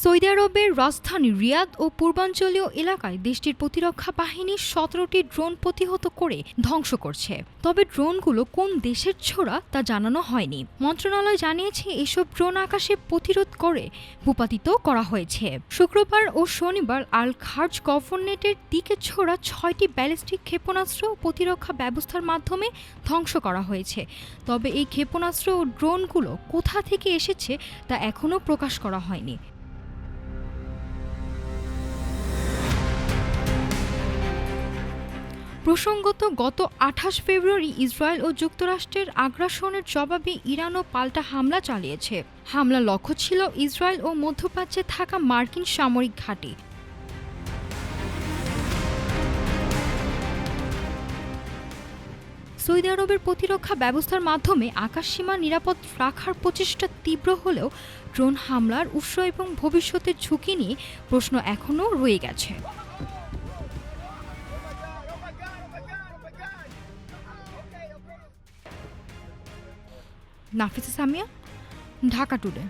Saudi আরবের রাজধানী রিয়াদ ও পূর্বাঞ্চলীয় এলাকায় দেশটির প্রতিরক্ষা বাহিনী ১৭টি ড্রোন প্রতিহত করে ধ্বংস করছে। তবে ড্রোনগুলো কোন দেশের ছোড়া তা জানানো হয়নি। মন্ত্রণালয় জানিয়েছে এসব ড্রোন আকাশে প্রতিরোধ করে ভূপাতিত করা হয়েছে। শুক্রবার ও শনিবার আল খার্জ গভর্নরেটের দিকে ছোড়া ৬টি ব্যালিস্টিক ক্ষেপণাস্ত্র প্রতিরক্ষা ব্যবস্থার মাধ্যমে ধ্বংস করা হয়েছে। তবে এই ক্ষেপণাস্ত্র ও ড্রোনগুলো কোথা থেকে এসেছে তা এখনও প্রকাশ করা হয়নি। প্রসঙ্গত, গত ২৮ ফেব্রুয়ারি ইসরায়েল ও যুক্তরাষ্ট্রের আগ্রাসনের জবাবে ইরানও পাল্টা হামলা চালিয়েছে। হামলার লক্ষ্য ছিল ইসরায়েল ও মধ্যপ্রাচ্যে থাকা মার্কিন সামরিক ঘাঁটি। সৌদি আরবের প্রতিরক্ষা ব্যবস্থার মাধ্যমে আকাশসীমা নিরাপদ রাখার প্রচেষ্টা তীব্র হলেও ড্রোন হামলার উৎস এবং ভবিষ্যতের ঝুঁকি নিয়ে প্রশ্ন এখনও রয়ে গেছে। নাফিসা সামিয়া, ঢাকা টুডে।